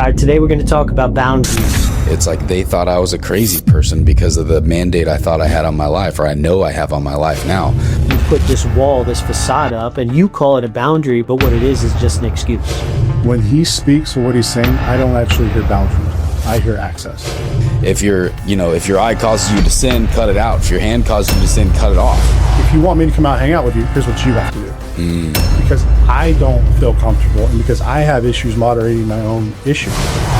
All right, today we're going to talk about boundaries. It's like they thought I was a crazy person because of the mandate I thought I had on my life, or I know I have on my life now. You put this wall, this facade up, and you call it a boundary, but what it is just an excuse. When he speaks or what he's saying, I don't actually hear boundaries. I hear access. If your eye causes you to sin, cut it out. If your hand causes you to sin, cut it off. If you want me to come out and hang out with you, here's what you have to do. Because I don't feel comfortable, and because I have issues moderating my own issues.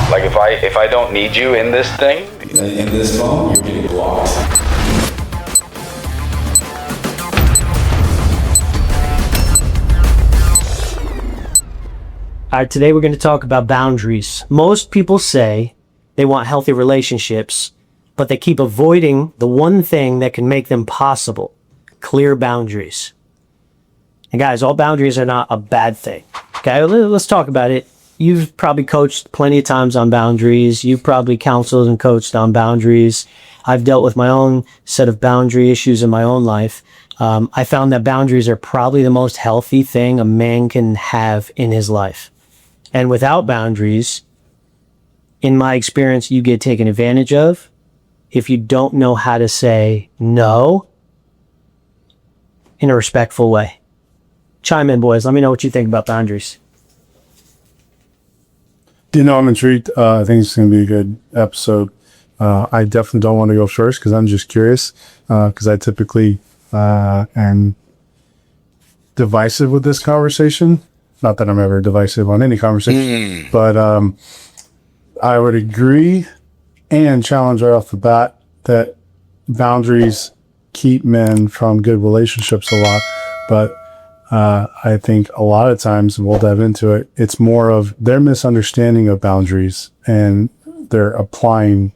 Like if I don't need you in this thing, in this phone, you're getting blocked. All right, today we're going to talk about boundaries. Most people say they want healthy relationships, but they keep avoiding the one thing that can make them possible: clear boundaries. And guys, all boundaries are not a bad thing. Okay, let's talk about it. You've probably coached plenty of times on boundaries. You've probably counseled and coached on boundaries. I've dealt with my own set of boundary issues in my own life. I found that boundaries are probably the most healthy thing a man can have in his life. And without boundaries, in my experience, you get taken advantage of if you don't know how to say no in a respectful way. Chime in, boys. Let me know what you think about boundaries. I'm intrigued. I think it's going to be a good episode. I definitely don't want to go first because I'm just curious, because I typically am divisive with this conversation. Not that I'm ever divisive on any conversation, but I would agree and challenge right off the bat that boundaries keep men from good relationships a lot. But I think a lot of times, and we'll dive into it, it's more of their misunderstanding of boundaries and they're applying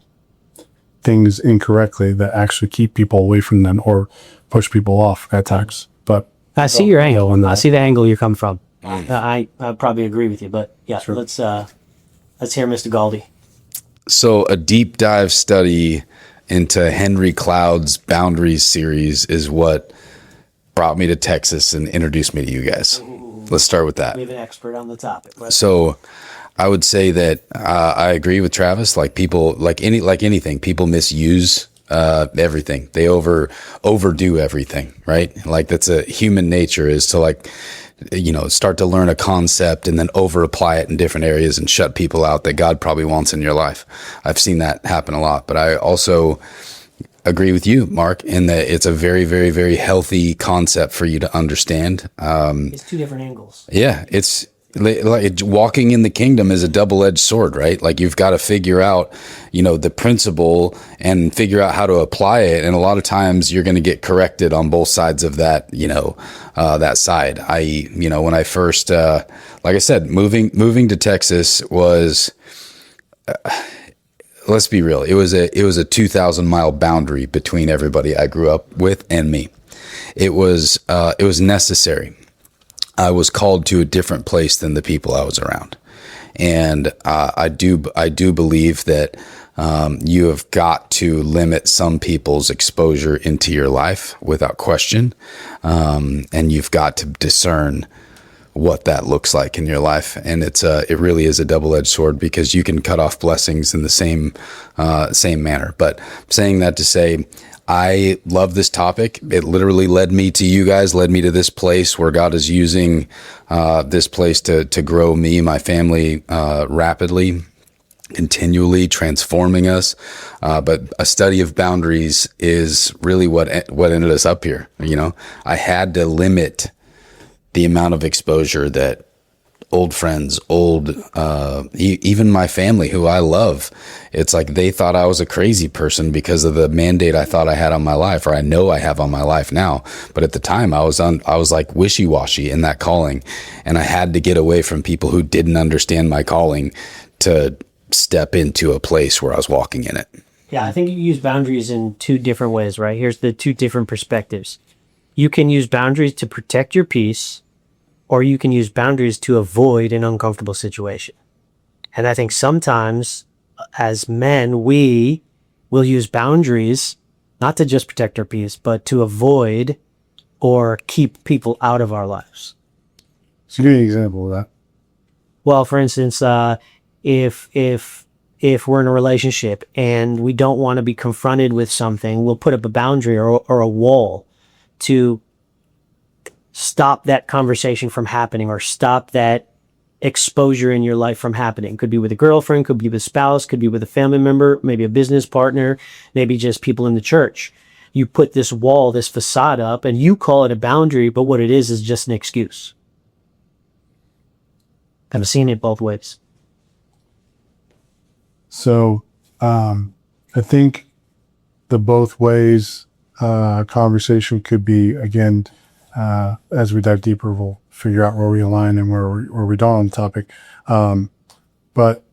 things incorrectly that actually keep people away from them or push people off at times. But I see your angle on that. I see the angle you're coming from. I probably agree with you, but yeah, sure. Let's hear Mr. Galdi. So a deep dive study into Henry Cloud's Boundaries series is what brought me to Texas and introduced me to you guys. Let's start with that. We have an expert on the topic. So I would say that I agree with Travis. Like people, like anything, people misuse everything. They overdo everything, right? Like that's a human nature, is to start to learn a concept and then over apply it in different areas and shut people out that God probably wants in your life. I've seen that happen a lot, but I also agree with you, Mark, in that it's a very, very, very healthy concept for you to understand. It's two different angles. Yeah, it's like walking in the kingdom is a double-edged sword, right? Like you've got to figure out, the principle and figure out how to apply it. And a lot of times you're going to get corrected on both sides of that, that side. When I first, like I said, moving to Texas was, let's be real. It was a 2,000-mile boundary between everybody I grew up with and me. It was necessary. I was called to a different place than the people I was around. And I do believe that you have got to limit some people's exposure into your life without question. And you've got to discern what that looks like in your life. And it really is a double-edged sword, because you can cut off blessings in the same manner. But saying that to say, I love this topic. It literally led me to you guys, led me to this place where God is using this place to grow me, my family, rapidly, continually transforming us. But a study of boundaries is really what ended us up here. I had to limit the amount of exposure that old friends, even my family who I love, it's like they thought I was a crazy person because of the mandate I thought I had on my life, or I know I have on my life now. But at the time I was like wishy-washy in that calling, and I had to get away from people who didn't understand my calling to step into a place where I was walking in it. Yeah, I think you use boundaries in two different ways, right? Here's the two different perspectives. You can use boundaries to protect your peace, or you can use boundaries to avoid an uncomfortable situation. And I think sometimes as men, we will use boundaries not to just protect our peace, but to avoid or keep people out of our lives. So give me an example of that. Well, for instance, if we're in a relationship and we don't want to be confronted with something, we'll put up a boundary or a wall to stop that conversation from happening or stop that exposure in your life from happening. Could be with a girlfriend, could be with a spouse, could be with a family member, maybe a business partner, maybe just people in the church. You put this wall, this facade up, and you call it a boundary, but what it is just an excuse. I've seen it both ways. So I think the both ways conversation could be, again, as we dive deeper, we'll figure out where we align and where we don't on the topic. But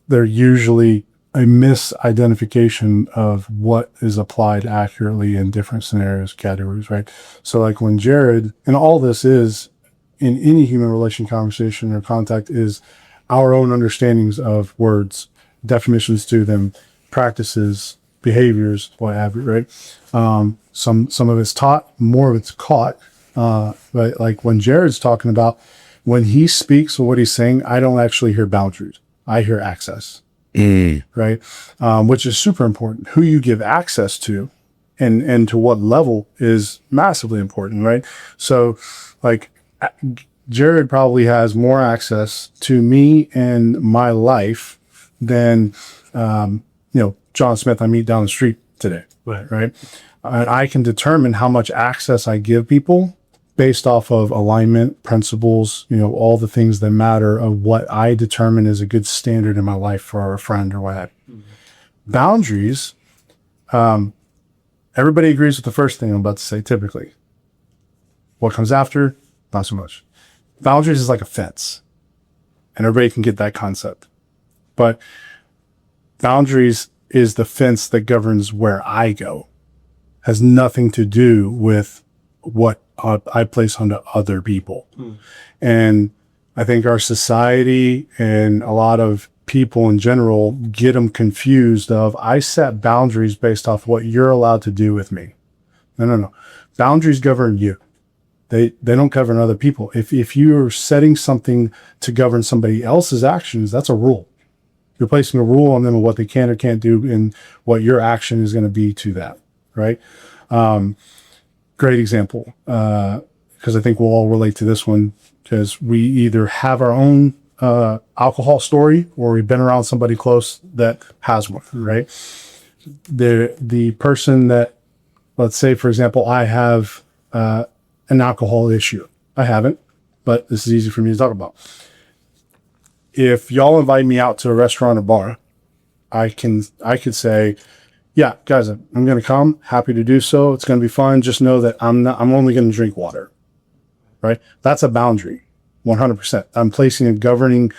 they're usually a misidentification of what is applied accurately in different scenarios, categories, right? So like when Jared, and all this is in any human relation conversation or contact, is our own understandings of words, definitions to them, practices, behaviors, what have you, right? Some of it's taught, more of it's caught. But like when Jared's talking about, when he speaks or what he's saying, I don't actually hear boundaries. I hear access, right? Which is super important. Who you give access to and to what level is massively important, right? So like Jared probably has more access to me and my life than, John Smith I meet down the street today, right? And I can determine how much access I give people based off of alignment, principles, all the things that matter of what I determine is a good standard in my life for a friend or what have you. Mm-hmm. Boundaries, everybody agrees with the first thing I'm about to say typically. What comes after, not so much. Boundaries is like a fence, and everybody can get that concept. But boundaries is the fence that governs where I go. Has nothing to do with what I place onto other people. And I think our society and a lot of people in general get them confused of, I set boundaries based off what you're allowed to do with me. No. Boundaries govern you. They don't govern other people. If you're setting something to govern somebody else's actions, that's a rule. You're placing a rule on them of what they can or can't do and what your action is going to be to that, right? Great example, because I think we'll all relate to this one, because we either have our own alcohol story or we've been around somebody close that has one, right? The person that, let's say, for example, I have an alcohol issue. I haven't, but this is easy for me to talk about. If y'all invite me out to a restaurant or bar, I could say, yeah, guys, I'm going to come. Happy to do so. It's going to be fun. Just know that I'm only going to drink water, right? That's a boundary, 100%. I'm placing a governing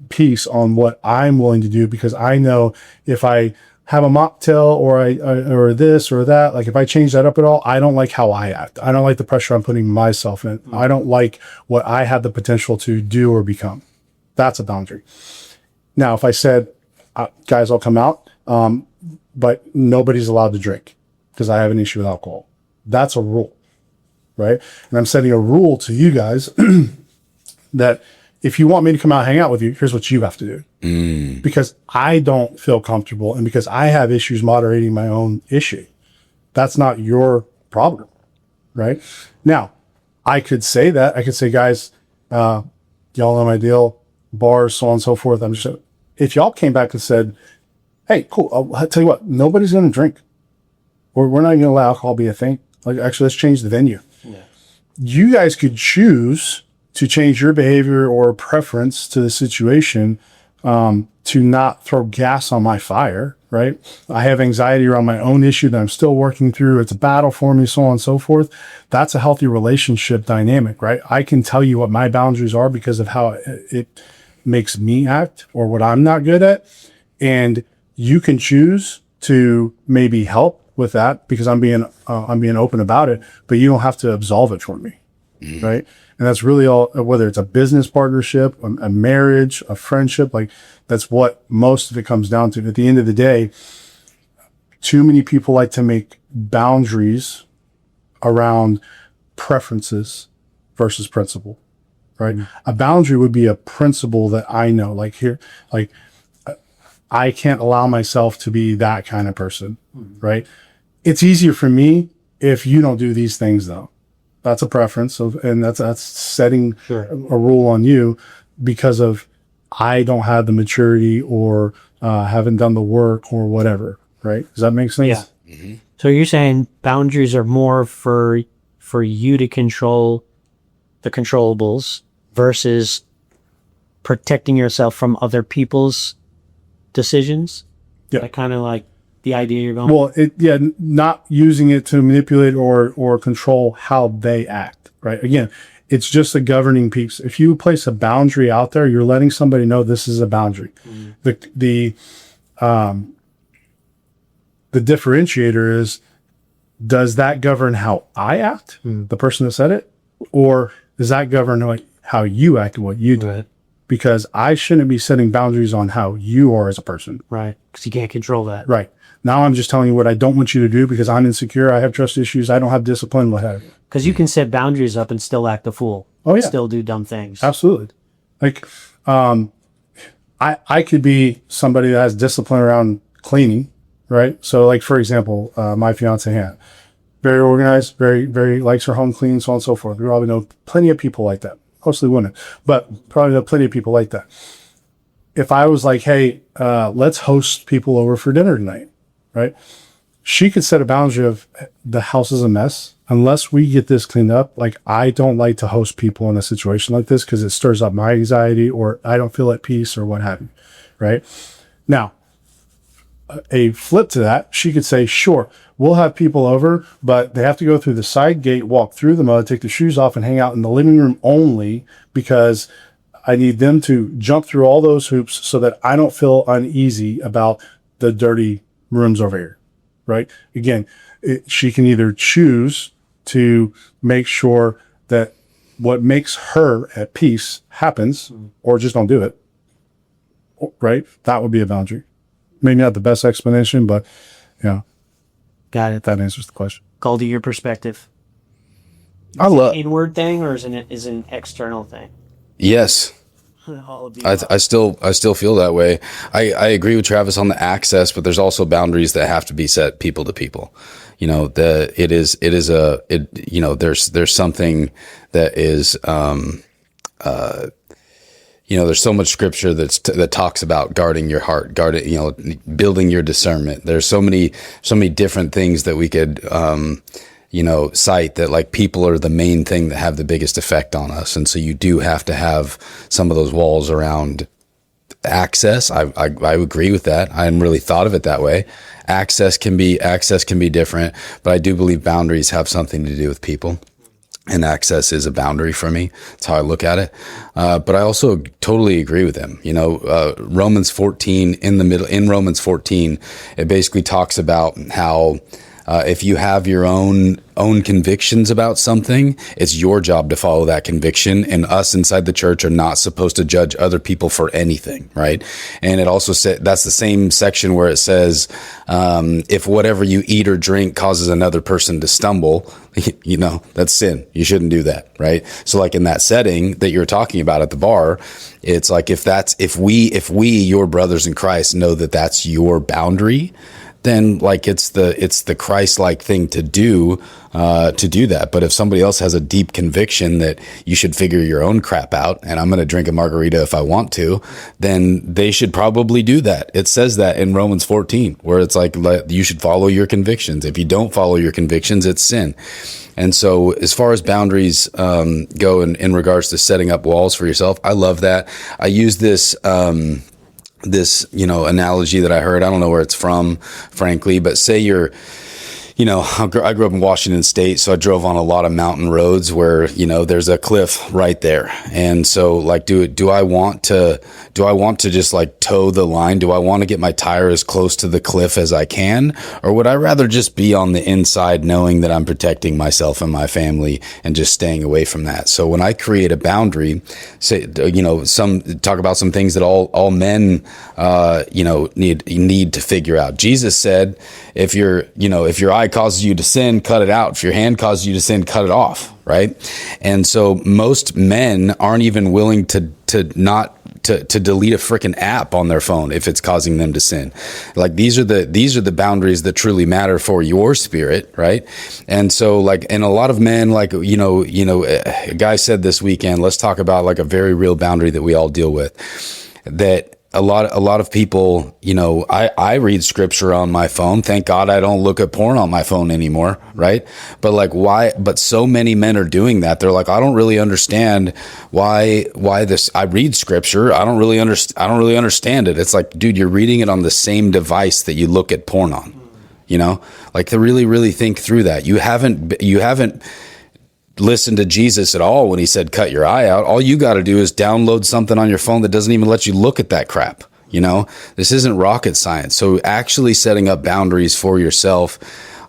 piece on what I'm willing to do, because I know if I have a mocktail or this or that, like if I change that up at all, I don't like how I act. I don't like the pressure I'm putting myself in. I don't like what I have the potential to do or become. That's a boundary. Now, if I said, guys, I'll come out, but nobody's allowed to drink because I have an issue with alcohol. That's a rule, right? And I'm setting a rule to you guys that if you want me to come out and hang out with you, here's what you have to do. Because I don't feel comfortable and because I have issues moderating my own issue. That's not your problem, right? Now, I could say that. I could say, guys, y'all know my deal, bars, so on and so forth. If y'all came back and said, hey, cool, I'll tell you what, nobody's going to drink. We're not going to allow alcohol be a thing. Like, actually, let's change the venue. Yeah. You guys could choose to change your behavior or preference to the situation, to not throw gas on my fire, right? I have anxiety around my own issue that I'm still working through. It's a battle for me, so on and so forth. That's a healthy relationship dynamic, right? I can tell you what my boundaries are because of how it makes me act or what I'm not good at. And you can choose to maybe help with that because I'm being open about it, but you don't have to absolve it for me, right? And that's really all, whether it's a business partnership, a marriage, a friendship, like that's what most of it comes down to. At the end of the day, too many people like to make boundaries around preferences versus principle, right? A boundary would be a principle that I know, like here, like I can't allow myself to be that kind of person, right? It's easier for me if you don't do these things though. That's a preference and that's setting a rule on you because of I don't have the maturity or haven't done the work or whatever, right? Does that make sense? Yeah. Mm-hmm. So you're saying boundaries are more for you to control the controllables versus protecting yourself from other people's decisions? Yeah. That kind of like the idea you're going. Well, not using it to manipulate or control how they act, right? Again, it's just a governing piece. If you place a boundary out there, you're letting somebody know this is a boundary. The differentiator is, does that govern how I act, the person that said it, or does that govern like how you act and what you do? Right. Because I shouldn't be setting boundaries on how you are as a person. Right. Because you can't control that. Right. Now I'm just telling you what I don't want you to do because I'm insecure. I have trust issues. I don't have discipline. What have you. Because you can set boundaries up and still act a fool. Oh, yeah. Still do dumb things. Absolutely. Like, I could be somebody that has discipline around cleaning, right? So like, for example, my fiance Hannah, very organized, very, very likes her home clean, so on and so forth. We probably know plenty of people like that. Mostly women, but probably know plenty of people like that. If I was like, hey, let's host people over for dinner tonight, right? She could set a boundary of the house is a mess. Unless we get this cleaned up, like I don't like to host people in a situation like this because it stirs up my anxiety or I don't feel at peace or what have you, right? Now, a flip to that, she could say, sure, we'll have people over, but they have to go through the side gate, walk through the mud, take the shoes off and hang out in the living room only because I need them to jump through all those hoops so that I don't feel uneasy about the dirty rooms over here, right? Again, she can either choose to make sure that what makes her at peace happens or just don't do it, right? That would be a boundary. Maybe not the best explanation, but yeah. Got it. That answers the question. Goldie, your perspective. I love inward thing or is it an external thing? Yes. I still feel that way. I agree with Travis on the access, but there's also boundaries that have to be set people to people. You know, there's something that is, there's so much scripture that talks about guarding your heart, building your discernment. There's so many different things that we could, cite that like people are the main thing that have the biggest effect on us. And so you do have to have some of those walls around access. I agree with that. I hadn't really thought of it that way. Access can be different, but I do believe boundaries have something to do with people. And access is a boundary for me. That's how I look at it. But I also totally agree with him. Romans 14 in Romans 14, it basically talks about how if you have your own convictions about something, it's your job to follow that conviction. And us inside the church are not supposed to judge other people for anything, right? And it also said that's the same section where it says, if whatever you eat or drink causes another person to stumble, that's sin. You shouldn't do that, right? So like in that setting that you're talking about at the bar, it's like if we your brothers in Christ know that that's your boundary, then like it's the Christ-like thing to do that. But if somebody else has a deep conviction that you should figure your own crap out and I'm going to drink a margarita if I want to, then they should probably do that. It says that in Romans 14, where it's like you should follow your convictions. If you don't follow your convictions, it's sin. And so as far as boundaries go in regards to setting up walls for yourself, I love that. I use this analogy that I heard. I don't know where it's from, frankly, but say you're, I grew up in Washington State, so I drove on a lot of mountain roads where, there's a cliff right there. And so like, do I want to just like toe the line? Do I want to get my tire as close to the cliff as I can? Or would I rather just be on the inside knowing that I'm protecting myself and my family and just staying away from that? So when I create a boundary, say, talk about some things that all men, need to figure out. Jesus said, if your eye eye causes you to sin, cut it out. If your hand causes you to sin, cut it off, right? And so most men aren't even willing to delete a freaking app on their phone if it's causing them to sin. Like these are the boundaries that truly matter for your spirit, right? And so like, and a lot of men, like, a guy said this weekend, let's talk about like a very real boundary that we all deal with, that a lot of people, I read scripture on my phone. Thank God I don't look at porn on my phone anymore, right? But like why? But so many men are doing that. They're like, I don't really understand why this. I read scripture. I don't really understand it. It's like, dude, you're reading it on the same device that you look at porn on. Like to really think through that. You haven't listen to Jesus at all when he said, cut your eye out. All you got to do is download something on your phone that doesn't even let you look at that crap. This isn't rocket science. So actually setting up boundaries for yourself,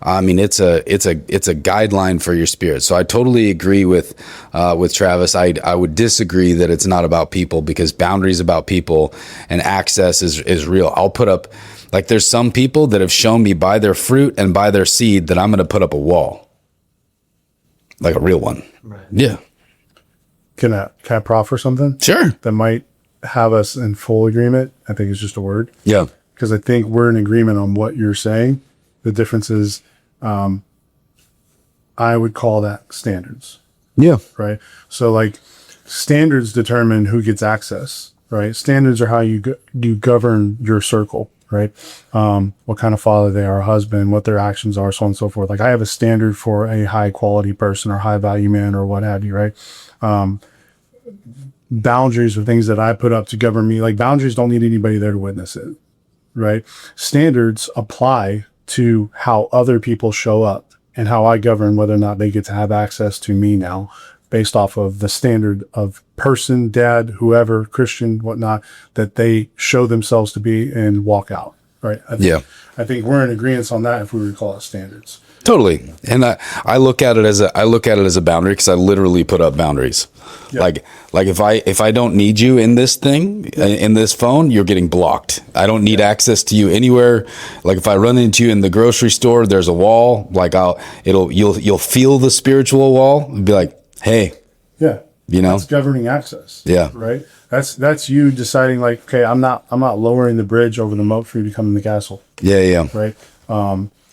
I mean, it's a guideline for your spirit. So I totally agree with Travis. I would disagree that it's not about people, because boundaries about people and access is real. I'll put up, like, there's some people that have shown me by their fruit and by their seed that I'm going to put up a wall. Like a real one. Right. Yeah. Can I proffer something? Sure. That might have us in full agreement. I think it's just a word. Yeah. Because I think we're in agreement on what you're saying. The difference is, I would call that standards. Yeah. Right. So like standards determine who gets access, right? Standards are how you govern your circle. Right. What kind of father they are, husband, what their actions are, so on and so forth. Like I have a standard for a high quality person or high value man or what have you. Right. Boundaries are things that I put up to govern me. Like boundaries don't need anybody there to witness it. Right. Standards apply to how other people show up and how I govern whether or not they get to have access to me now, based off of the standard of person, dad, whoever, Christian, whatnot, that they show themselves to be and walk out. Right. I think we're in agreement on that if we were to call it standards. Totally. And I look at it as a boundary, because I literally put up boundaries. Yep. Like if I don't need you in this thing, in this phone, you're getting blocked. I don't need access to you anywhere. Like if I run into you in the grocery store, there's a wall, like you'll feel the spiritual wall and be like, hey, yeah, that's governing access. Yeah. Right. That's you deciding like, okay, I'm not lowering the bridge over the moat for you to come in the castle. Yeah. Right.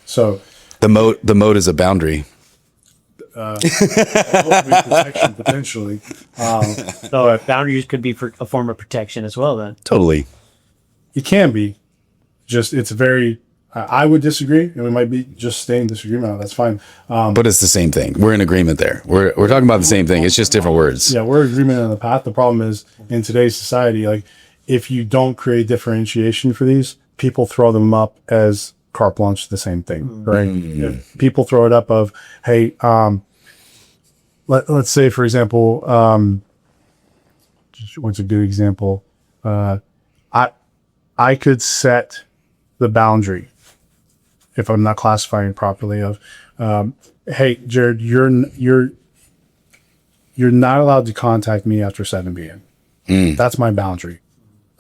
So the moat is a boundary. Protection potentially. So boundaries could be for a form of protection as well then. Totally. It can be. Just it's very. I would disagree, and we might be just staying disagreement on. That's fine. But it's the same thing. We're in agreement there. We're talking about the same thing. It's just different words. Yeah, we're in agreement on the path. The problem is in today's society, like if you don't create differentiation for these, people throw them up as carte blanche, the same thing, right? If people throw it up of, hey, let's say for example, what's a good example? I could set the boundary, if I'm not classifying properly, of, hey, Jared, you're not allowed to contact me after 7 p.m. That's my boundary.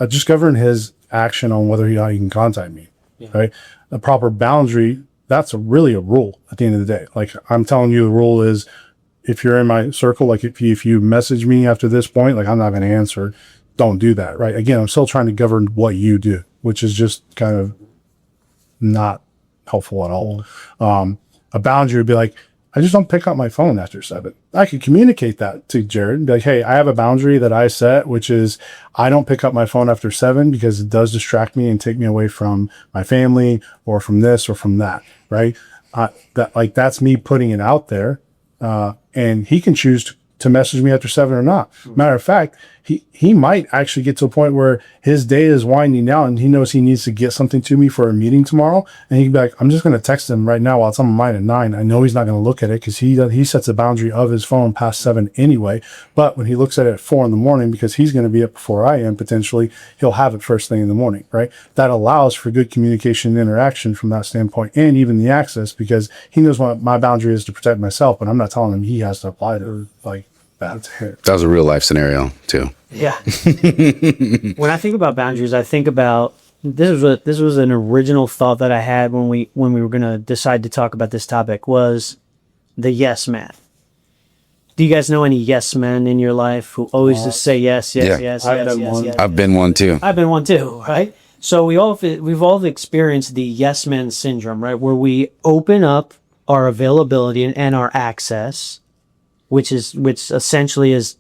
I just govern his action on whether or not he can contact me. Yeah. Right. A proper boundary, that's really a rule at the end of the day. Like I'm telling you, the rule is if you're in my circle, like if you message me after this point, like I'm not going to answer. Don't do that. Right. Again, I'm still trying to govern what you do, which is just kind of not helpful at all. A boundary would be like, I just don't pick up my phone after 7. I could communicate that to Jared and be like, hey, I have a boundary that I set, which is I don't pick up my phone after 7 because it does distract me and take me away from my family or from this or from that. Right. That's me putting it out there. And he can choose to message me after 7 or not. Matter of fact, he might actually get to a point where his day is winding down and he knows he needs to get something to me for a meeting tomorrow. And he can be like, I'm just going to text him right now while it's on my mind at 9. I know he's not going to look at it because he sets a boundary of his phone past 7 anyway. But when he looks at it at 4 in the morning, because he's going to be up before I am potentially, he'll have it first thing in the morning, right? That allows for good communication and interaction from that standpoint, and even the access, because he knows what my boundary is to protect myself, but I'm not telling him he has to apply to like that. That was a real life scenario too. Yeah. When I think about boundaries, I think about this was an original thought that I had when we were going to decide to talk about this topic, was the yes man. Do you guys know any yes men in your life who always just say yes, yes, Yeah. yes, I've yes, been yes, one. yes? I've been one too. I've been one too, right? So we've all experienced the yes men syndrome, right? Where we open up our availability and our access, which essentially is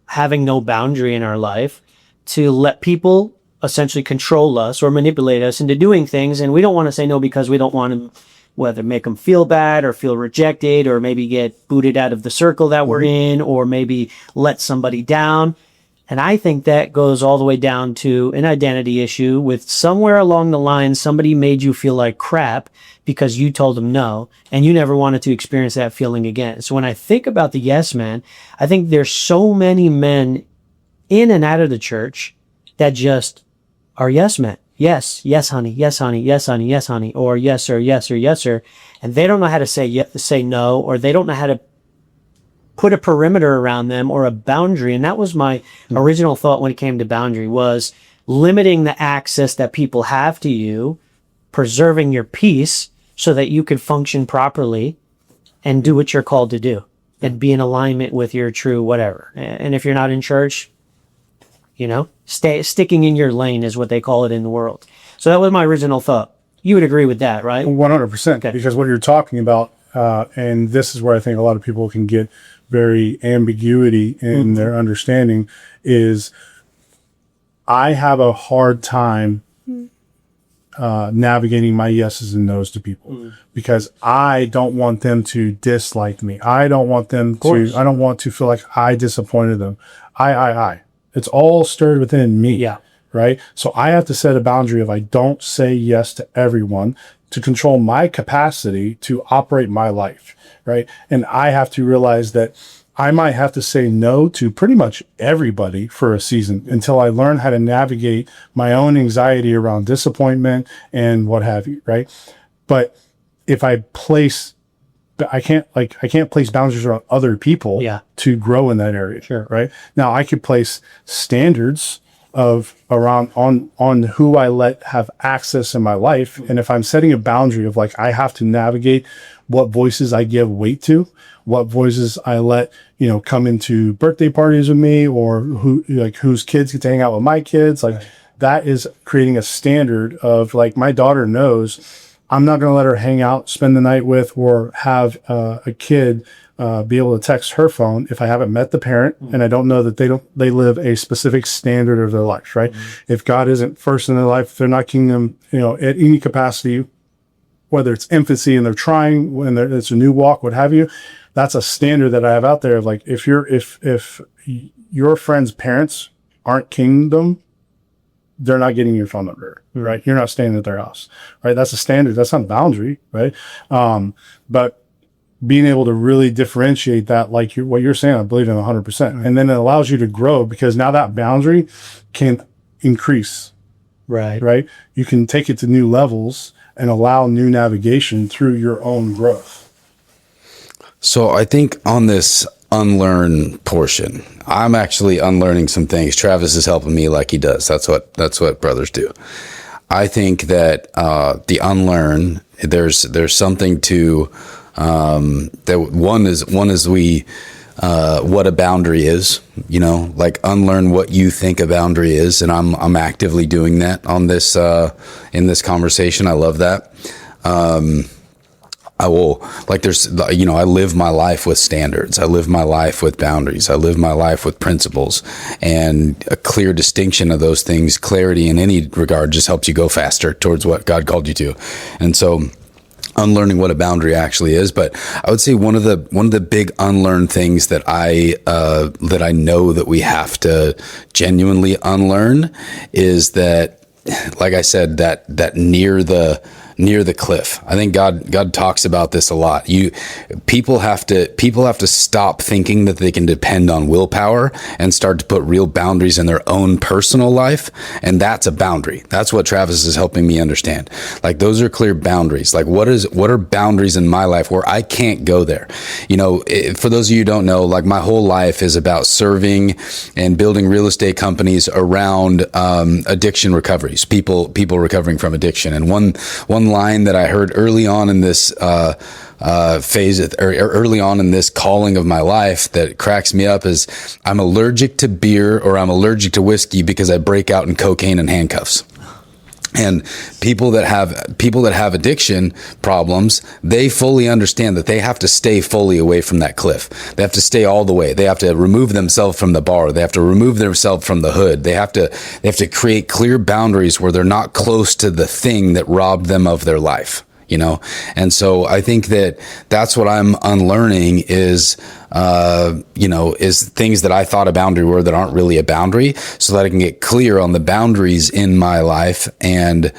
having no boundary in our life, to let people essentially control us or manipulate us into doing things. And we don't want to say no because we don't want to, whether make them feel bad or feel rejected, or maybe get booted out of the circle that we're in, or maybe let somebody down. And I think that goes all the way down to an identity issue with somewhere along the line, somebody made you feel like crap because you told them no, and you never wanted to experience that feeling again. So when I think about the yes man, I think there's so many men in and out of the church that just are yes men. Yes, yes, honey, yes, honey, yes, honey, yes, honey, or yes, sir, yes, sir, yes, sir. And they don't know how to say no, or they don't know how to put a perimeter around them or a boundary. And that was my original thought when it came to boundary, was limiting the access that people have to you, preserving your peace so that you could function properly and do what you're called to do and be in alignment with your true whatever. And if you're not in church, sticking in your lane is what they call it in the world. So that was my original thought. You would agree with that, right? 100%. Okay. Because what you're talking about, and this is where I think a lot of people can get very ambiguity in their understanding, is I have a hard time navigating my yeses and nos to people because I don't want them to dislike me. I don't want to feel like I disappointed them. I. It's all stirred within me. Yeah. Right. So I have to set a boundary of I don't say yes to everyone to control my capacity to operate my life. Right. And I have to realize that I might have to say no to pretty much everybody for a season until I learn how to navigate my own anxiety around disappointment and what have you. Right. But if I can't place boundaries around other people to grow in that area. Sure. Right. Now I could place standards of around on who I let have access in my life. And if I'm setting a boundary of like, I have to navigate what voices I give weight to, what voices I let, come into birthday parties with me, or whose kids get to hang out with my kids. Like that is creating a standard of like, my daughter knows I'm not going to let her hang out, spend the night with, or have a kid be able to text her phone if I haven't met the parent and I don't know that they live a specific standard of their life, right? If God isn't first in their life, if they're not kingdom, at any capacity, whether it's infancy and they're trying, when it's a new walk, what have you, that's a standard that I have out there of like, if your friend's parents aren't kingdom, they're not getting your phone number, right? You're not staying at their house, right? That's a standard. That's not a boundary, right? But being able to really differentiate that, like what you're saying, I believe in 100%. And then it allows you to grow because now that boundary can increase, right? You can take it to new levels and allow new navigation through your own growth. So I think on this unlearn portion, I'm actually unlearning some things. Travis is helping me like he does. That's what brothers do. I think that the unlearn, there's something to that one is we what a boundary is, like unlearn what you think a boundary is, and I'm actively doing that on this in this conversation. I love that. I will, I live my life with standards. I live my life with boundaries. I live my life with principles, and a clear distinction of those things. Clarity in any regard just helps you go faster towards what God called you to. And so unlearning what a boundary actually is. But I would say one of the big unlearned things that I know that we have to genuinely unlearn is that, like I said, that near near the cliff. I think God talks about this a lot. People have to stop thinking that they can depend on willpower and start to put real boundaries in their own personal life. And that's a boundary. That's what Travis is helping me understand. Like, those are clear boundaries. Like, what are boundaries in my life where I can't go there? For those of you who don't know, like, my whole life is about serving and building real estate companies around addiction recoveries, people recovering from addiction. And one line that I heard early on in this phase, or early on in this calling of my life, that cracks me up is, I'm allergic to beer, or I'm allergic to whiskey because I break out in cocaine and handcuffs. And people that have addiction problems, they fully understand that they have to stay fully away from that cliff. They have to stay all the way. They have to remove themselves from the bar. They have to remove themselves from the hood. They have to create clear boundaries where they're not close to the thing that robbed them of their life. And so I think that's what I'm unlearning is things that I thought a boundary were that aren't really a boundary, so that I can get clear on the boundaries in my life and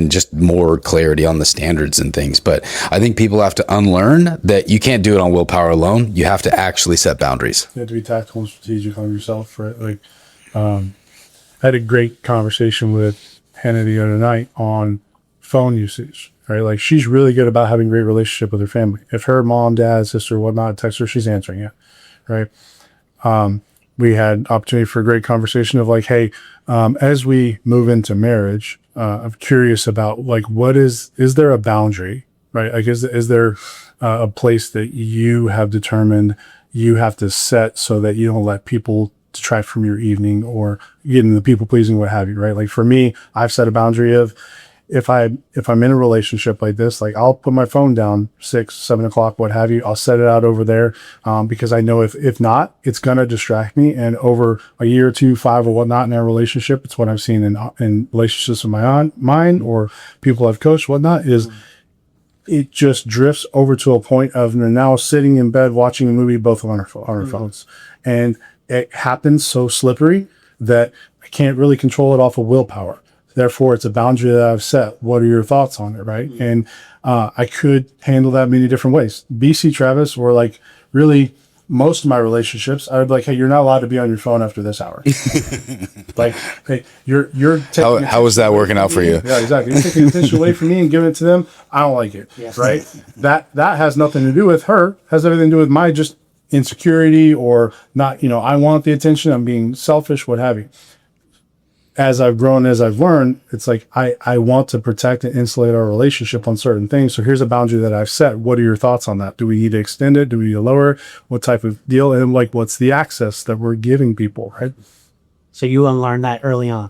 just more clarity on the standards and things. But I think people have to unlearn that you can't do it on willpower alone. You have to actually set boundaries. You have to be tactical and strategic on yourself, right? Like, I had a great conversation with Hannah the other night on phone usage, right? Like, she's really good about having a great relationship with her family. If her mom, dad, sister, whatnot text her, she's answering it, right? We had opportunity for a great conversation of like, hey, as we move into marriage, I'm curious about like, is there a boundary, right? Like, is there a place that you have determined you have to set so that you don't let people detract from your evening or get into the people pleasing, what have you, right? Like, for me, I've set a boundary of, if I'm in a relationship like this, like, I'll put my phone down 6, 7 o'clock, what have you. I'll set it out over there, because I know if not, it's gonna distract me. And over a year or 2, 5 or whatnot in our relationship, it's what I've seen in relationships of mine or people I've coached, whatnot, is it just drifts over to a point of they're now sitting in bed watching a movie, both on our phones, and it happens so slippery that I can't really control it off of willpower. Therefore, it's a boundary that I've set. What are your thoughts on it, right? And I could handle that many different ways. BC, Travis, were like, really, most of my relationships, I would be like, hey, you're not allowed to be on your phone after this hour. Like, hey, you're taking how is that working out for you? Yeah, exactly. You're taking attention away from me and giving it to them. I don't like it, right? That has nothing to do with her. Has everything to do with my just insecurity or not. I want the attention. I'm being selfish, what have you. As I've grown, as I've learned, it's like I want to protect and insulate our relationship on certain things. So here's a boundary that I've set. What are your thoughts on that? Do we need to extend it? Do we need to lower it? What type of deal? And like, what's the access that we're giving people, right? So you unlearned that early on.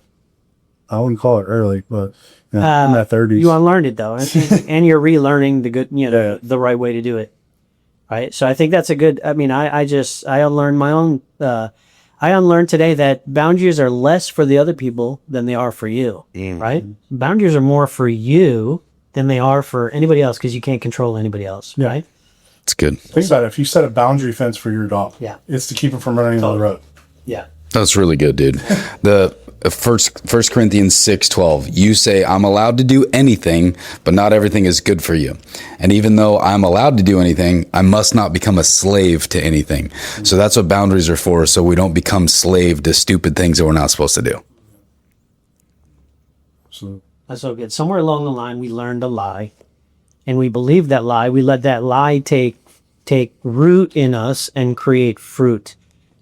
I wouldn't call it early, but in my 30s. You unlearned it though, and you're relearning the good, the right way to do it, right? So I think that's a good. I mean, I unlearned my own. I unlearned today that boundaries are less for the other people than they are for you, right? Boundaries are more for you than they are for anybody else because you can't control anybody else, right? It's good. Think about it. If you set a boundary fence for your dog, it's to keep him from running on the road. Yeah. That's really good, dude. The First Corinthians 6:12, you say, I'm allowed to do anything, but not everything is good for you. And even though I'm allowed to do anything, I must not become a slave to anything. So that's what boundaries are for, so we don't become slave to stupid things that we're not supposed to do. Absolutely. That's so good. Somewhere along the line, we learned a lie, and we believed that lie. We let that lie take root in us and create fruit.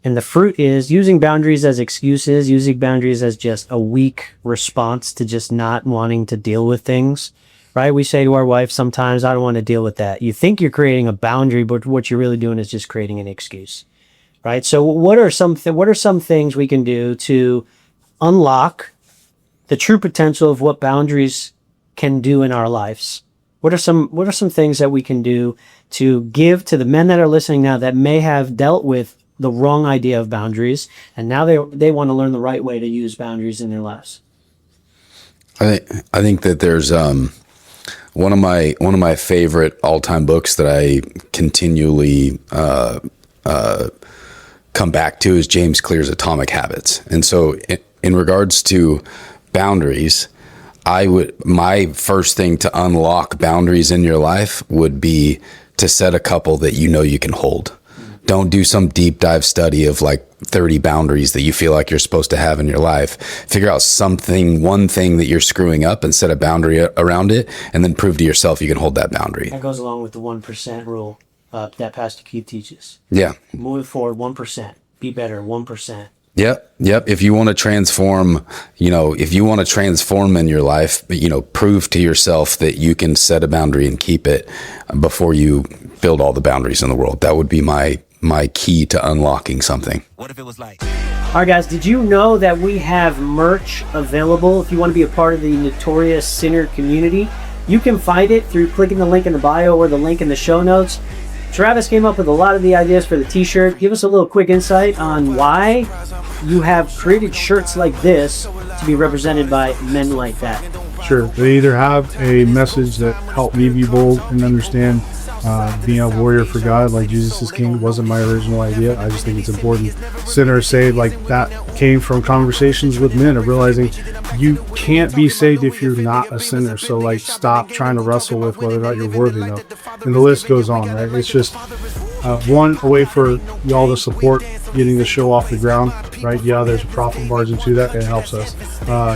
And the fruit is using boundaries as excuses, using boundaries as just a weak response to just not wanting to deal with things, right? We say to our wife sometimes, I don't want to deal with that. You think you're creating a boundary, but what you're really doing is just creating an excuse, right? So what are some things we can do to unlock the true potential of what boundaries can do in our lives? What are some things that we can do to give to the men that are listening now that may have dealt with the wrong idea of boundaries, and now they want to learn the right way to use boundaries in their lives? I think that there's one of my favorite all-time books that I continually come back to is James Clear's Atomic Habits. And so in regards to boundaries, my first thing to unlock boundaries in your life would be to set a couple that you know you can hold. Don't do some deep dive study of like 30 boundaries that you feel like you're supposed to have in your life. Figure out one thing that you're screwing up and set a boundary around it, and then prove to yourself you can hold that boundary. That goes along with the 1% rule that Pastor Keith teaches. Yeah. Moving forward, 1%. Be better, 1%. Yep. If you want to transform, in your life, prove to yourself that you can set a boundary and keep it before you build all the boundaries in the world. That would be my key to unlocking something. What if it was like... All right, guys, did you know that we have merch available if you want to be a part of the Notorious Sinner community? You can find it through clicking the link in the bio or the link in the show notes. Travis came up with a lot of the ideas for the t-shirt. Give us a little quick insight on why you have created shirts like this to be represented by men like that. Sure. They either have a message that helped me be bold and understand being a warrior for God, like Jesus is King, wasn't my original idea. I just think it's important. Sinners saved, like that came from conversations with men of realizing you can't be saved if you're not a sinner. So like stop trying to wrestle with whether or not you're worthy enough. And the list goes on, right? It's just one, a way for y'all to support getting the show off the ground, right? Yeah, there's a profit margin to that. It helps us.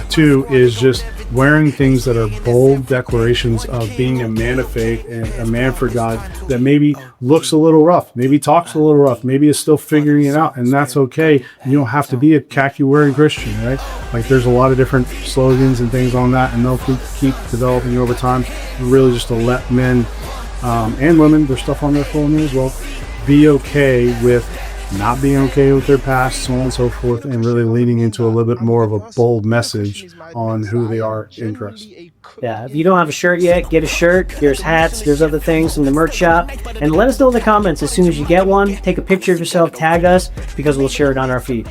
Two is just wearing things that are bold declarations of being a man of faith and a man for God that maybe looks a little rough, maybe talks a little rough, maybe is still figuring it out, and that's okay. You don't have to be a khaki wearing Christian, right? Like there's a lot of different slogans and things on that, and they'll keep developing over time. Really just to let men and women, there's stuff on there for them as well, be okay with not being okay with their past, so on and so forth, and really leaning into a little bit more of a bold message on who they are in Christ. Yeah, if you don't have a shirt yet, get a shirt. There's hats, there's other things in the merch shop. And let us know in the comments as soon as you get one. Take a picture of yourself, tag us, because we'll share it on our feed.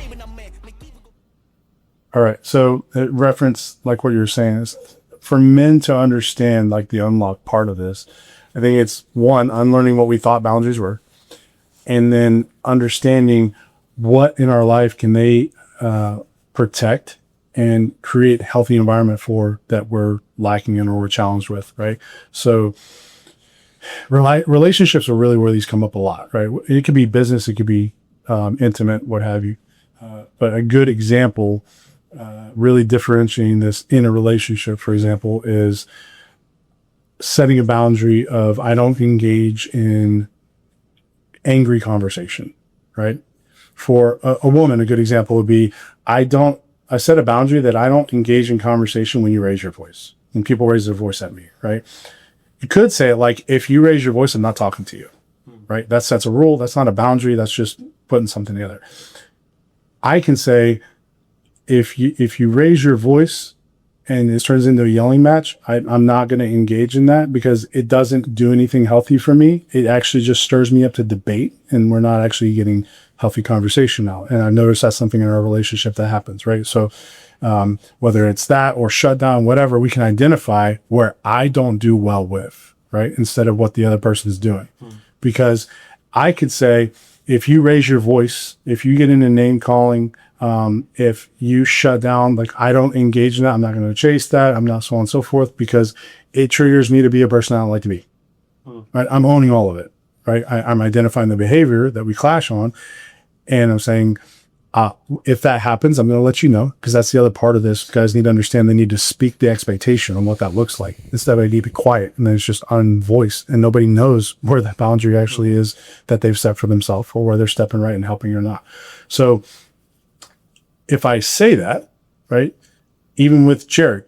All right, so reference, like what you're saying, is for men to understand like the unlock part of this, I think it's one, unlearning what we thought boundaries were, and then understanding what in our life can they protect and create a healthy environment for that we're lacking in or we're challenged with, right? So relationships are really where these come up a lot, right? It could be business, it could be intimate, what have you. But a good example, really differentiating this in a relationship, for example, is setting a boundary of I don't engage in angry conversation, right? For a woman, a good example would be, I set a boundary that I don't engage in conversation when you raise your voice, when people raise their voice at me, right? You could say it like, if you raise your voice, I'm not talking to you, right? That's a rule. That's not a boundary. That's just putting something together. I can say, if you raise your voice and it turns into a yelling match, I'm not going to engage in that because it doesn't do anything healthy for me. It actually just stirs me up to debate, and we're not actually getting healthy conversation out. And I've noticed that's something in our relationship that happens, right? So whether it's that or shut down, whatever, we can identify where I don't do well with, right? Instead of what the other person is doing. Because I could say, if you raise your voice, if you get into name calling, if you shut down, like I don't engage in that, I'm not going to chase that, I'm not so on and so forth, because it triggers me to be a person I don't like to be. Right? I'm owning all of it, right? I'm identifying the behavior that we clash on, and I'm saying, if that happens, I'm going to let you know, because that's the other part of this. Guys need to understand they need to speak the expectation on what that looks like. Instead, I need to be quiet, and then it's just unvoiced, and nobody knows where that boundary actually is that they've set for themselves, or where they're stepping right and helping or not. So if I say that, right, even with Jared,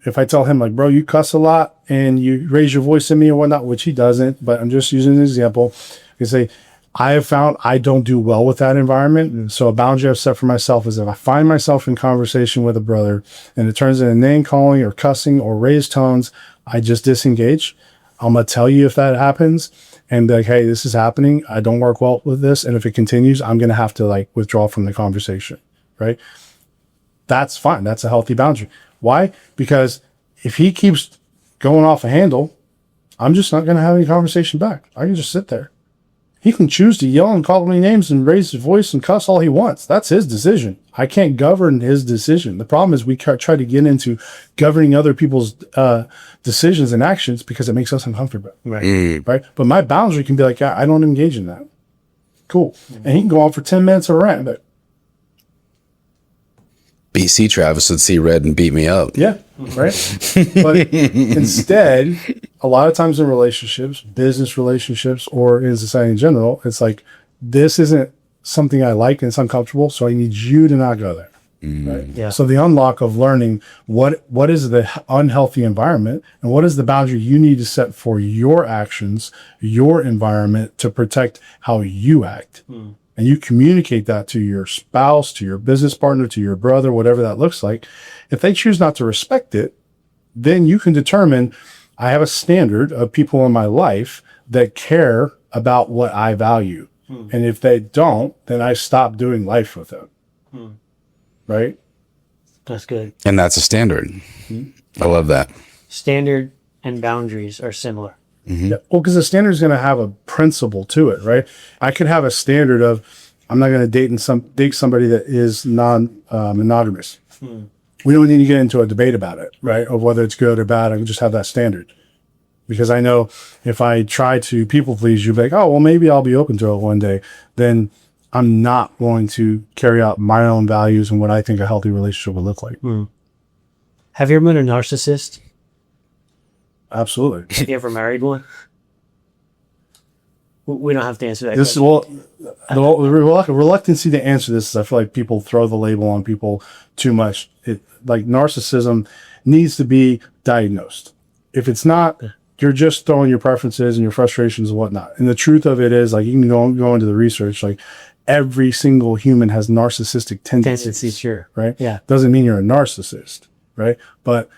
if I tell him like, bro, you cuss a lot and you raise your voice at me or whatnot, which he doesn't, but I'm just using an example, I can say, I have found I don't do well with that environment. And so a boundary I've set for myself is if I find myself in conversation with a brother and it turns into name calling or cussing or raised tones, I just disengage. I'm going to tell you if that happens and be like, hey, this is happening. I don't work well with this. And if it continues, I'm going to have to like withdraw from the conversation. Right? That's fine. That's a healthy boundary. Why? Because if he keeps going off a handle, I'm just not going to have any conversation back. I can just sit there. He can choose to yell and call me names and raise his voice and cuss all he wants. That's his decision. I can't govern his decision. The problem is we try to get into governing other people's decisions and actions because it makes us uncomfortable. Right. Right. But my boundary can be like, I don't engage in that. Cool. And he can go on for 10 minutes of a rant. But BC Travis would see red and beat me up. yeah. Right. But instead, a lot of times in relationships, business relationships, or in society in general, it's like, this isn't something I like and it's uncomfortable, so I need you to not go there. Right? Yeah. So the unlock of learning what is the unhealthy environment and what is the boundary you need to set for your actions, your environment to protect how you act. And you communicate that to your spouse, to your business partner, to your brother, whatever that looks like. If they choose not to respect it, then you can determine, I have a standard of people in my life that care about what I value. And if they don't, then I stop doing life with them. Right? That's good. And that's a standard. I love that. Standard and boundaries are similar. Yeah. Well, because the standard is going to have a principle to it, right? I could have a standard of, I'm not going to date somebody that is non-monogamous. We don't need to get into a debate about it, right? Of whether it's good or bad. I can just have that standard. Because I know if I try to people please you, be like, oh, well, maybe I'll be open to it one day. Then I'm not going to carry out my own values and what I think a healthy relationship would look like. Have you ever been a narcissist? Absolutely. Have you ever married one? We don't have to answer that. This is, question. well, the reluctancy to answer this is I feel like people throw the label on people too much. Like narcissism needs to be diagnosed. If it's not, you're just throwing your preferences and your frustrations and whatnot. And the truth of it is, like, you can go into the research, like every single human has narcissistic tendencies. Sure. Right? Yeah. Doesn't mean you're a narcissist, right? But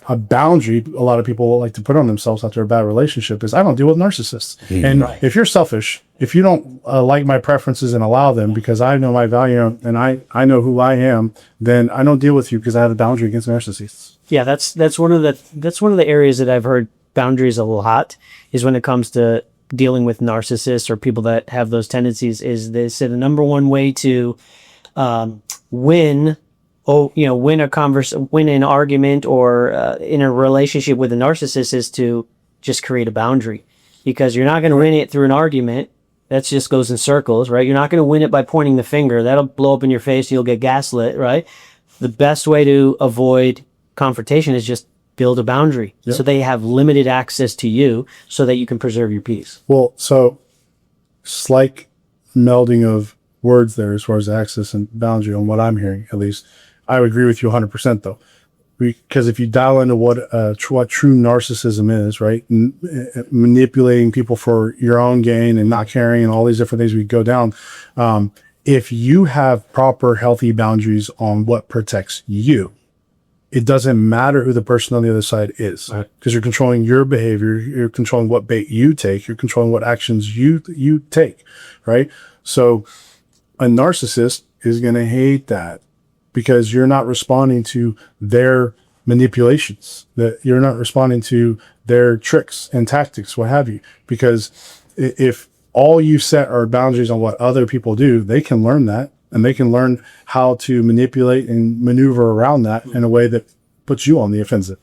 a boundary a lot of people like to put on themselves after a bad relationship is, I don't deal with narcissists. And if you're selfish, if you don't like my preferences and allow them because I know my value and I know who I am, then I don't deal with you because I have a boundary against narcissists. Yeah, that's one of the areas that I've heard boundaries a lot is when it comes to dealing with narcissists or people that have those tendencies. Is they say the number one way to win an argument or in a relationship with a narcissist is to just create a boundary, because you're not going to win it through an argument. That just goes in circles, right? You're not going to win it by pointing the finger. That'll blow up in your face. You'll get gaslit, right? The best way to avoid confrontation is just build a boundary so they have limited access to you so that you can preserve your peace. Well, so slight melding of words there as far as access and boundary on what I'm hearing, at least. I would agree with you 100% though. Because if you dial into what true narcissism is, right? Manipulating people for your own gain and not caring and all these different things we go down. If you have proper healthy boundaries on what protects you, it doesn't matter who the person on the other side is, because you're controlling your behavior. You're controlling what bait you take. You're controlling what actions you take, right? So a narcissist is going to hate that because you're not responding to their manipulations, that you're not responding to their tricks and tactics, what have you. Because if all you set are boundaries on what other people do, they can learn that. And they can learn how to manipulate and maneuver around that in a way that puts you on the offensive.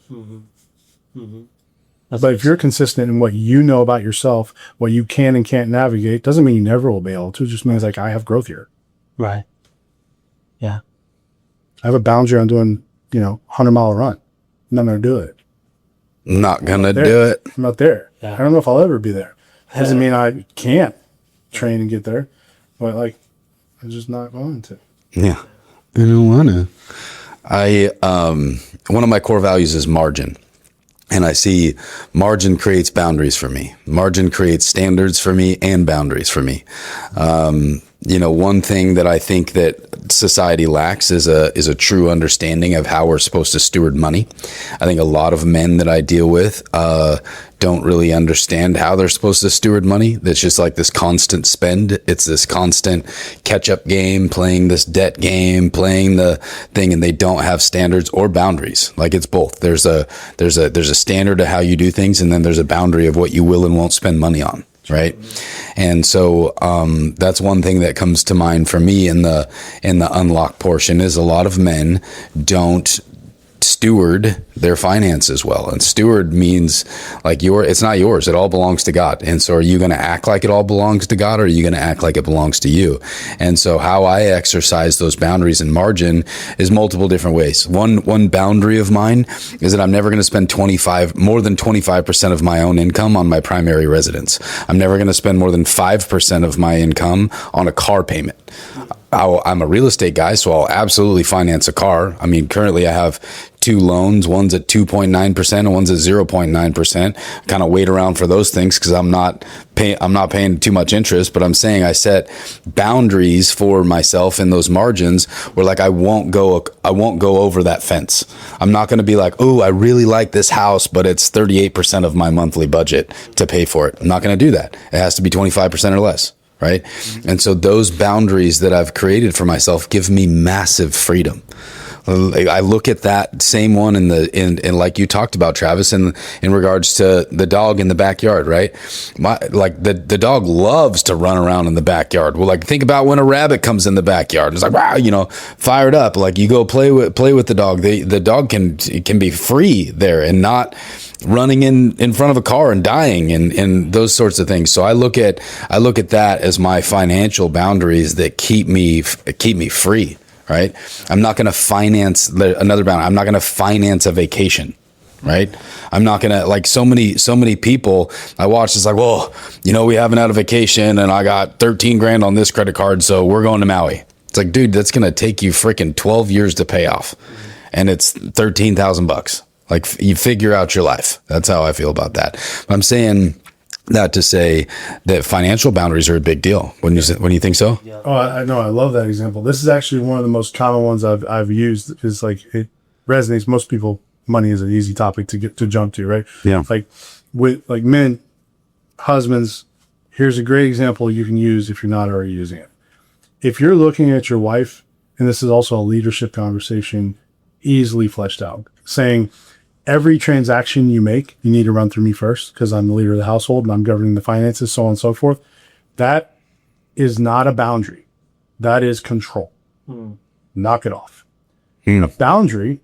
But if you're consistent in what you know about yourself, what you can and can't navigate, doesn't mean you never will be able to. It just means like, I have growth here. Right. Yeah. I have a boundary on doing, 100-mile run. I'm not going to do it. Not gonna do it. I'm not there. Yeah. I don't know if I'll ever be there. Doesn't mean I can't train and get there. But I'm just not going to. Yeah. I don't wanna. One of my core values is margin. And I see margin creates boundaries for me. Margin creates standards for me and boundaries for me. One thing that I think that society lacks is a true understanding of how we're supposed to steward money. I think a lot of men that I deal with don't really understand how they're supposed to steward money. That's just like this constant spend. It's this constant catch-up game, playing this debt game, playing the thing, and they don't have standards or boundaries. Like, it's both. There's a standard of how you do things, and then there's a boundary of what you will and won't spend money on. right? And so that's one thing that comes to mind for me in the unlock portion is a lot of men don't steward their finances well. And steward means like it's not yours. It all belongs to God. And so are you going to act like it all belongs to God, or are you going to act like it belongs to you? And so how I exercise those boundaries and margin is multiple different ways. One boundary of mine is that I'm never going to spend more than 25% of my own income on my primary residence. I'm never going to spend more than 5% of my income on a car payment. I'm a real estate guy, so I'll absolutely finance a car. I mean, currently I have 2 loans. One's at 2.9% and one's at 0.9%. Kind of wait around for those things because I'm not paying too much interest, but I'm saying I set boundaries for myself in those margins where like I won't go over that fence. I'm not going to be like, "Oh, I really like this house, but it's 38% of my monthly budget to pay for it." I'm not going to do that. It has to be 25% or less. Right. And so those boundaries that I've created for myself give me massive freedom. I look at that same one in like you talked about, Travis, in regards to the dog in the backyard, right? The dog loves to run around in the backyard. Well, like think about when a rabbit comes in the backyard. It's like, wow, fired up. Like you go play with the dog. The dog can be free there and not running in front of a car and dying and those sorts of things. So I look at that as my financial boundaries that keep me free, right? I'm not going to finance another boundary. I'm not going to finance a vacation, right? I'm not going to, like so many people I watch, it's like, well, we haven't had a vacation and I got 13 grand on this credit card, so we're going to Maui. It's like, dude, that's going to take you freaking 12 years to pay off. And it's $13,000. Like you figure out your life. That's how I feel about that. But I'm saying that to say that financial boundaries are a big deal. Wouldn't you think so? Yeah. Oh, I know. I love that example. This is actually one of the most common ones I've used. Is like it resonates. Most people, money is an easy topic to jump to, right? Yeah. Like with like men, husbands. Here's a great example you can use if you're not already using it. If you're looking at your wife, and this is also a leadership conversation, easily fleshed out, saying, every transaction you make, you need to run through me first because I'm the leader of the household and I'm governing the finances, so on and so forth. That is not a boundary. That is control. Knock it off. A boundary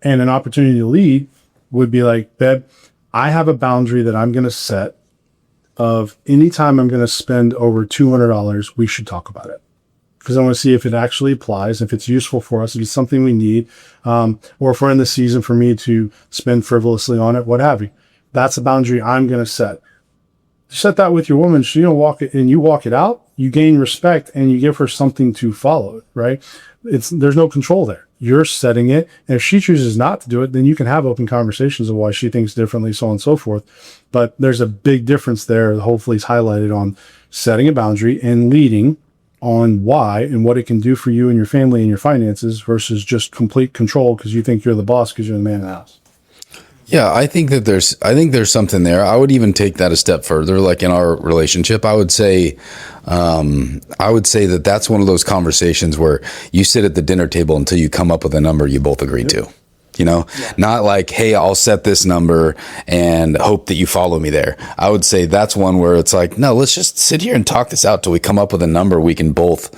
and an opportunity to lead would be like, babe, I have a boundary that I'm going to set of anytime I'm going to spend over $200, we should talk about it. Because I want to see if it actually applies, if it's useful for us, if it's something we need, or if we're in the season for me to spend frivolously on it, what have you. That's a boundary I'm going to set. Set that with your woman. She don't walk it, and you walk it out. You gain respect, and you give her something to follow. Right? There's no control there. You're setting it, and if she chooses not to do it, then you can have open conversations of why she thinks differently, so on and so forth. But there's a big difference there. Hopefully, it's highlighted on setting a boundary and leading on why and what it can do for you and your family and your finances versus just complete control because you think you're the boss because you're the man in the house. Yeah, I think there's something there. I would even take that a step further. Like in our relationship, I would say that that's one of those conversations where you sit at the dinner table until you come up with a number you both agree to. Not like, hey, I'll set this number and hope that you follow me there. I would say that's one where it's like, no, let's just sit here and talk this out till we come up with a number we can both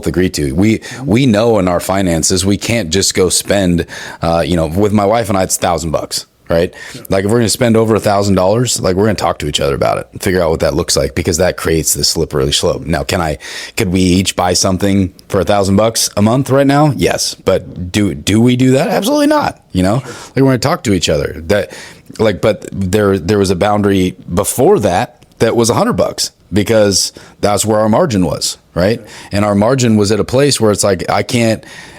agree to. We know in our finances, we can't just go spend, with my wife and I, it's $1,000. Right? Like if we're going to spend over $1,000, like we're going to talk to each other about it and figure out what that looks like because that creates this slippery slope. Now, could we each buy something for $1,000 a month right now? Yes. But do we do that? Absolutely not. Like we're going to talk to each other but there was a boundary before that was $100 because that's where our margin was. Right. And our margin was at a place where it's like,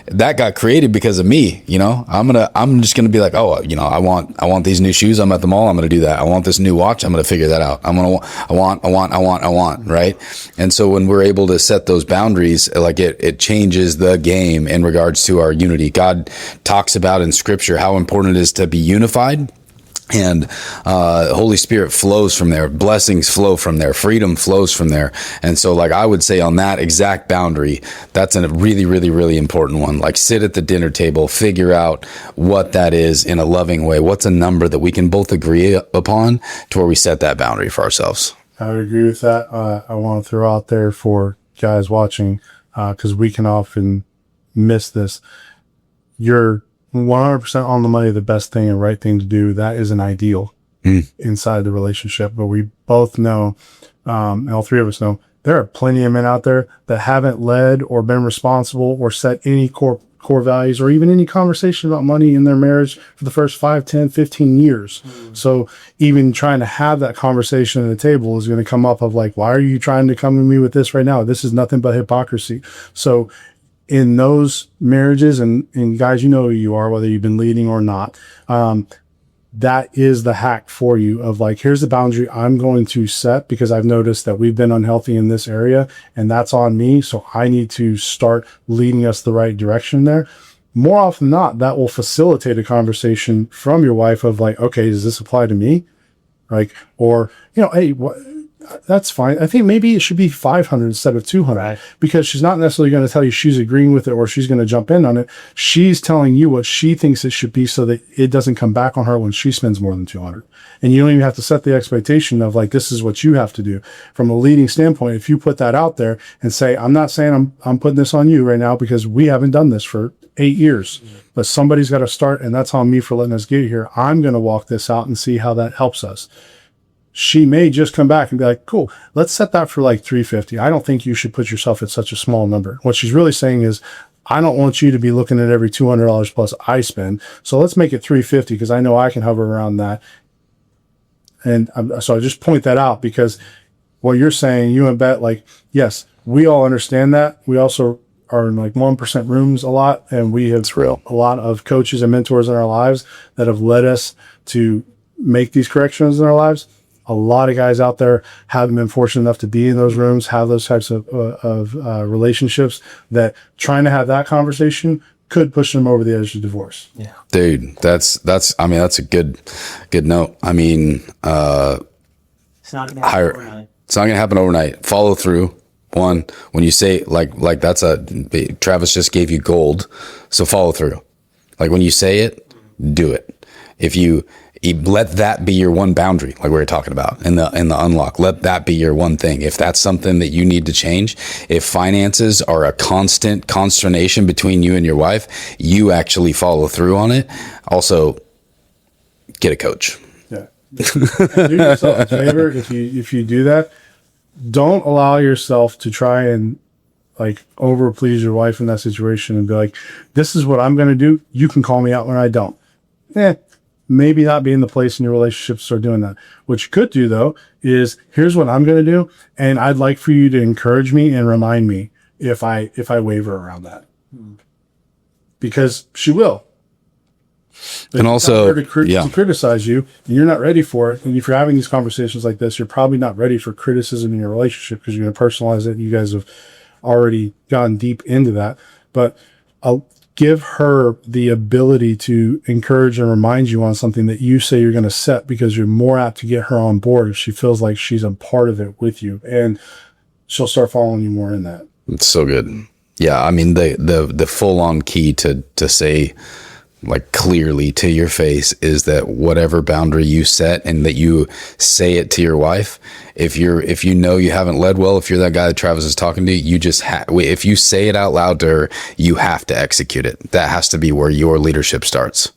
that got created because of me. I'm just going to be like, oh, I want these new shoes. I'm at the mall. I'm going to do that. I want this new watch. I'm going to figure that out. I want. Right. And so when we're able to set those boundaries, like it changes the game in regards to our unity. God talks about in scripture how important it is to be unified. And Holy Spirit flows from there. Blessings flow from there. Freedom flows from there. And so, like, I would say on that exact boundary, that's a really, really, really important one. Like, sit at the dinner table, figure out what that is in a loving way. What's a number that we can both agree upon to where we set that boundary for ourselves? I would agree with that. I want to throw out there for guys watching, because we can often miss this. You're 100% on the money, the best thing and right thing to do. That is an ideal inside the relationship. But we both know, and all three of us know, there are plenty of men out there that haven't led or been responsible or set any core values or even any conversation about money in their marriage for the first 5, 10, 15 years. So even trying to have that conversation at the table is going to come up of like, why are you trying to come to me with this right now? This is nothing but hypocrisy. So in those marriages, and guys, you know who you are, whether you've been leading or not, that is the hack for you of like, here's the boundary I'm going to set because I've noticed that we've been unhealthy in this area and that's on me. So I need to start leading us the right direction there. More often than not, that will facilitate a conversation from your wife of like, okay, does this apply to me? Like, or, hey, that's fine. I think maybe it should be 500 instead of 200, right? Because she's not necessarily going to tell you she's agreeing with it or she's going to jump in on it. She's telling you what she thinks it should be so that it doesn't come back on her when she spends more than 200. And you don't even have to set the expectation of like, this is what you have to do from a leading standpoint. If you put that out there and say, I'm not saying I'm putting this on you right now because we haven't done this for 8 years, but somebody's got to start. And that's on me for letting us get here. I'm going to walk this out and see how that helps us. She may just come back and be like, cool, let's set that for like 350. I don't think you should put yourself at such a small number. What she's really saying is, I don't want you to be looking at every $200 plus I spend. So let's make it 350 because I know I can hover around that. And so I just point that out because what you're saying, you and Bet, like, yes, we all understand that. We also are in like 1% rooms a lot. And we have a lot of coaches and mentors in our lives that have led us to make these corrections in our lives. A lot of guys out there haven't been fortunate enough to be in those rooms, have those types of relationships that trying to have that conversation could push them over the edge of divorce. Yeah, dude, that's a good note. I mean, it's not going to happen overnight. It's not going to happen overnight. Follow through. One, when you say like that's Travis just gave you gold, so follow through. Like when you say it, do it. If you let that be your one boundary, like we were talking about in the unlock, let that be your one thing. If that's something that you need to change, if finances are a constant consternation between you and your wife, you actually follow through on it. Also, get a coach. Yeah. Do yourself a favor if you do that. Don't allow yourself to try and like over please your wife in that situation and be like, this is what I'm going to do. You can call me out when I don't. Maybe not be in the place in your relationship to start doing that. What you could do though is here's what I'm going to do, and I'd like for you to encourage me and remind me if I waver around that, because she will. And also, to criticize you, and you're not ready for it. And if you're having these conversations like this, you're probably not ready for criticism in your relationship because you're going to personalize it. You guys have already gone deep into that, but I'll give her the ability to encourage and remind you on something that you say you're going to set, because you're more apt to get her on board if she feels like she's a part of it with you, and she'll start following you more in that. It's so good. Yeah. I mean, the full on key to say like clearly to your face is that whatever boundary you set and that you say it to your wife, if you know you haven't led well, if you're that guy that Travis is talking to, you just if you say it out loud to her, you have to execute it. That has to be where your leadership starts.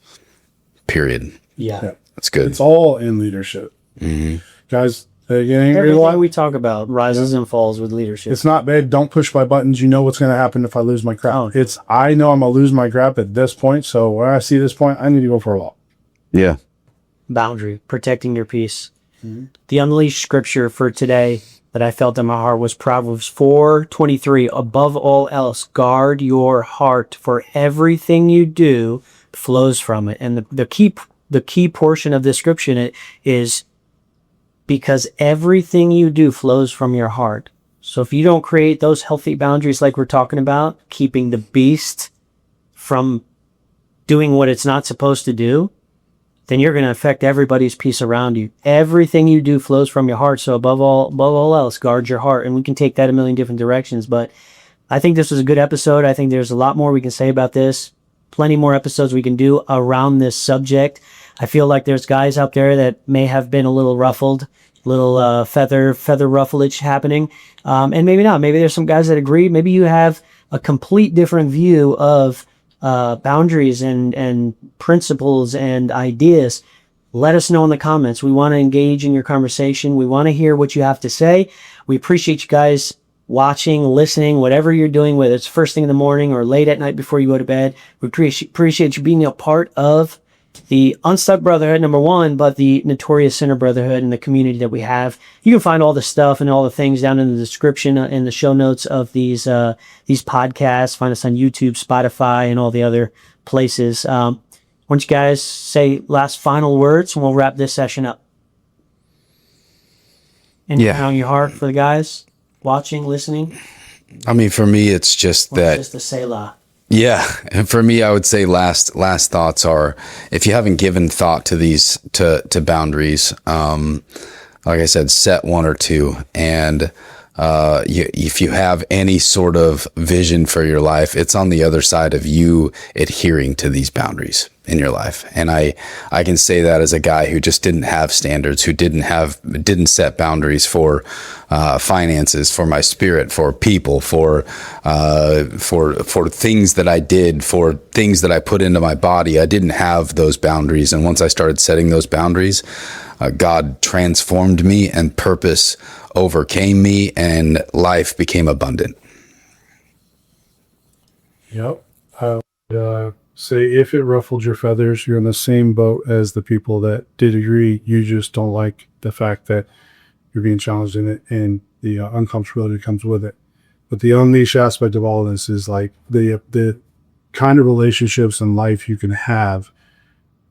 Period. Yeah. That's good. It's all in leadership. Mm-hmm. Guys, everything we talk about rises and falls with leadership. It's not bad. Don't push my buttons. You know what's going to happen if I lose my crap. I know I'm going to lose my crap at this point. So when I see this point, I need to go for a walk. Yeah. Boundary, protecting your peace. Mm-hmm. The unleashed scripture for today that I felt in my heart was Proverbs 4:23. Above all else, guard your heart, for everything you do flows from it. And the key portion of this scripture is because everything you do flows from your heart. So if you don't create those healthy boundaries like we're talking about, keeping the beast from doing what it's not supposed to do, then you're going to affect everybody's peace around you. Everything you do flows from your heart. So above all else, guard your heart. And we can take that a million different directions. But I think this was a good episode. I think there's a lot more we can say about this. Plenty more episodes we can do around this subject. I feel like there's guys out there that may have been a little ruffled little feather ruffleage happening. And maybe not. Maybe there's some guys that agree. Maybe you have a complete different view of boundaries and principles and ideas. Let us know in the comments. We want to engage in your conversation. We want to hear what you have to say. We appreciate you guys watching, listening, whatever you're doing, whether it's first thing in the morning or late at night before you go to bed. We appreciate you being a part of the Unstuck Brotherhood, number one, but the Notorious Sinner Brotherhood and the community that we have. You can find all the stuff and all the things down in the description in the show notes of these podcasts. Find us on YouTube, Spotify, and all the other places. Why don't you guys say last final words and we'll wrap this session up. Anything on your heart for the guys watching, listening? I mean, for me, it's just that. Just a Selah. Yeah, and for me, I would say last thoughts are, if you haven't given thought to these to boundaries, like I said, set one or two, and if you have any sort of vision for your life, it's on the other side of you adhering to these boundaries in your life. And I can say that as a guy who just didn't have standards, who didn't set boundaries for finances, for my spirit, for people, for things that I did, for things that I put into my body. I didn't have those boundaries. And once I started setting those boundaries, God transformed me and purpose overcame me and life became abundant. Yep. I would say if it ruffled your feathers, you're in the same boat as the people that did agree. You just don't like the fact that you're being challenged in it and the uncomfortability that comes with it. But the unleash aspect of all of this is like the kind of relationships in life you can have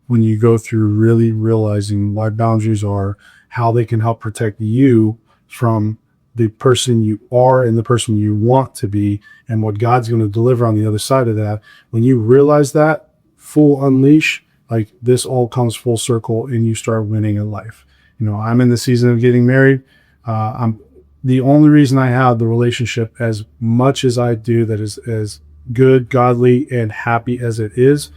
when you go through really realizing what boundaries are, how they can help protect you from the person you are and the person you want to be, and what God's going to deliver on the other side of that. When you realize that, full unleash, like this all comes full circle and you start winning in life. You know, I'm in the season of getting married. I'm the only reason I have the relationship as much as I do that is as good, godly, and happy as it is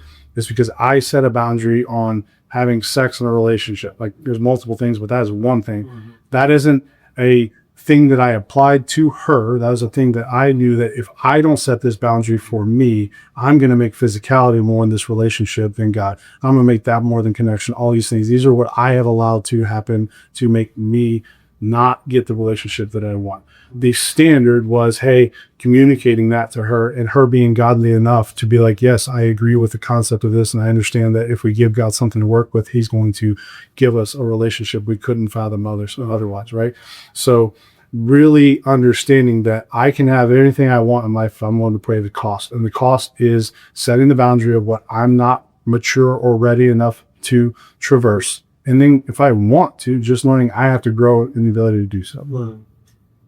because I set a boundary on having sex in a relationship. Like there's multiple things, but that is one thing. Mm-hmm. That isn't a thing that I applied to her. That was a thing that I knew that if I don't set this boundary for me, I'm going to make physicality more in this relationship than God. I'm going to make that more than connection. All these things. These are what I have allowed to happen to make me not get the relationship that I want. The standard was, hey, communicating that to her and her being godly enough to be like, yes, I agree with the concept of this. And I understand that if we give God something to work with, he's going to give us a relationship we couldn't fathom otherwise, right? So really understanding that I can have anything I want in life if I'm willing to pay the cost. And the cost is setting the boundary of what I'm not mature or ready enough to traverse. And then if I want to, just learning I have to grow in the ability to do so.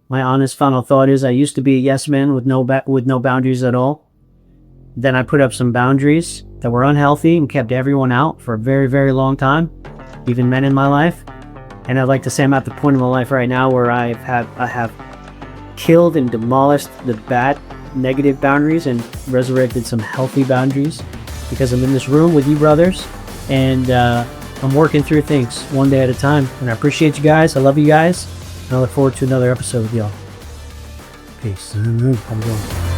My honest final thought is I used to be a yes man with no boundaries at all. Then I put up some boundaries that were unhealthy and kept everyone out for a very, very long time, even men in my life. And I'd like to say I'm at the point in my life right now where I have killed and demolished the bad, negative boundaries and resurrected some healthy boundaries because I'm in this room with you brothers and I'm working through things one day at a time. And I appreciate you guys. I love you guys. And I look forward to another episode with y'all. Peace. I'm going.